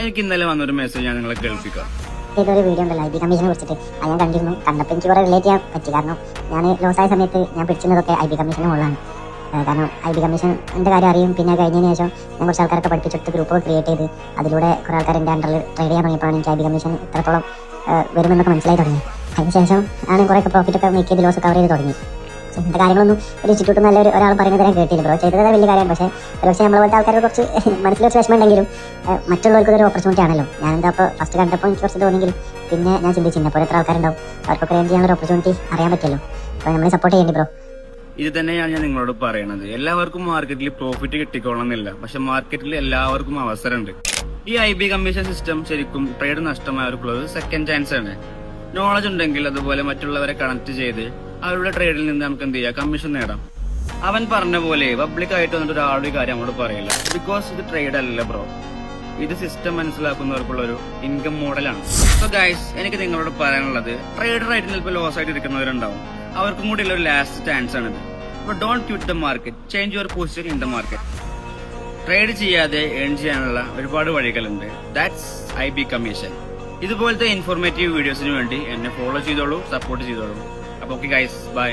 എനിക്ക് ഇന്നലെ വന്നൊരു മെസ്സേജ് ഞാൻ നിങ്ങളെ കേൾപ്പിക്കാം. ഇതൊരു വീഡിയോ ഉണ്ടല്ലോ ഐ ബി കമ്മീഷനെ കുറിച്ചിട്ട്, അത് ഞാൻ കണ്ടിരുന്നു. കണ്ടപ്പോൾ എനിക്ക് കുറെ റിലേറ്റ് ചെയ്യാൻ പറ്റി. കാരണം ഞാൻ ലോസായ സമയത്ത് ഞാൻ പിടിച്ചിരുന്നതൊക്കെ ഐ ബി കമ്മീഷന് മുകളിലാണ്. കാരണം ഐ ബി കമ്മീഷൻ്റെ കാര്യം അറിയും. പിന്നെ കഴിഞ്ഞതിന് ശേഷം ഞാൻ കുറച്ച് ആൾക്കാരൊക്കെ പഠിപ്പിച്ചെടുത്ത് ഗ്രൂപ്പ് ക്രിയേറ്റ് ചെയ്ത് അതിലൂടെ കുറേ ആൾക്കാർ എൻ്റെ അണ്ടറിൽ ട്രേഡ് ചെയ്യാൻ തുടങ്ങിയപ്പോഴാണ് എനിക്ക് ഐ ബി കമ്മീഷൻ എത്രത്തോളം വരുമെന്നൊക്കെ മനസ്സിലായി തുടങ്ങി. അതിനുശേഷം ആണ് കുറേയൊക്കെ പ്രോഫിറ്റൊക്കെ മേക്ക് ചെയ്ത് ലോസ് കവർ ചെയ്ത് തുടങ്ങി. ഇങ്ങനത്തെ കാര്യങ്ങളൊന്നും ഒരു ഇൻസ്റ്റിറ്റ്യൂട്ട് നല്ല ഒരാൾ പറയുന്നത് ഞാൻ കേട്ടില്ല. ബ്രോ ചെയ്തത് വലിയ കാര്യം. പക്ഷേ ഒരുപക്ഷെ നമ്മളെ പോലത്തെ ആൾക്കാർ കുറച്ച് മനസ്സിലൊരു വിഷമം ഉണ്ടെങ്കിലും മറ്റുള്ളവർക്ക് ഒരു ഓപ്പർച്യൂണിറ്റി ആണല്ലോ. ഞാനെന്താ അപ്പോൾ ഫസ്റ്റ് കണ്ടപ്പോൾ എനിക്ക് കുറച്ച് തോന്നിയെങ്കിലും പിന്നെ ഞാൻ ചിന്തിച്ചു ഇന്നെ പോലെ എത്ര ആൾക്കാരുണ്ടാവും, അവർക്കൊക്കെ ഏൺ ചെയ്യാനുള്ള ഓപ്പർച്യൂണിറ്റി അറിയാൻ പറ്റുമല്ലോ. അപ്പോൾ നമ്മളെ സപ്പോർട്ട് ചെയ്യേണ്ടി ബ്രോ. ഇത് തന്നെയാണ് ഞാൻ നിങ്ങളോട് പറയണത്. എല്ലാവർക്കും മാർക്കറ്റിൽ പ്രോഫിറ്റ് കിട്ടിക്കോളണമെന്നില്ല, പക്ഷെ മാർക്കറ്റിൽ എല്ലാവർക്കും അവസരമുണ്ട്. ഈ ഐ ബി കമ്മീഷൻ സിസ്റ്റം ശരിക്കും ട്രേഡ് നഷ്ടമായവർക്കുള്ളത് സെക്കൻഡ് ചാൻസ് ആണ്. നോളജ് ഉണ്ടെങ്കിൽ അതുപോലെ മറ്റുള്ളവരെ കണക്ട് ചെയ്ത് അവരുടെ ട്രേഡിൽ നിന്ന് നമുക്ക് എന്ത് ചെയ്യാം, കമ്മീഷൻ നേടാം. അവൻ പറഞ്ഞ പോലെ പബ്ലിക് ആയിട്ട് വന്നിട്ട് ഒരാളുടെ കാര്യം അങ്ങോട്ട് പറയില്ല. ബിക്കോസ് ഇത് ട്രേഡ് അല്ല ബ്രോ, ഇത് സിസ്റ്റം മനസ്സിലാക്കുന്നവർക്കുള്ള ഒരു ഇൻകം മോഡലാണ്. സോ ഗൈസ്, എനിക്ക് നിങ്ങളോട് പറയാനുള്ളത്, ട്രേഡർ ആയിട്ട് ചിലപ്പോൾ ലോസ് ആയിട്ട് ഇരിക്കുന്നവരുണ്ടാവും. അവർക്കും കൂടി ഉള്ള ഒരു ലാസ്റ്റ് ചാൻസ് ആണിത്. But don't quit the market, change your position in the market. Trade ചെയ്യാതെ ഏൺ ചെയ്യാനുള്ള ഒരുപാട് വഴികളുണ്ട്. That's I B commission. ഇതുപോലത്തെ ഇൻഫോർമേറ്റീവ് വീഡിയോസിന് വേണ്ടി എന്നെ ഫോളോ ചെയ്തോളൂ, സപ്പോർട്ട് ചെയ്തോളൂ. അപ്പോൾ ഓക്കെ ഗൈസ്, ബൈ.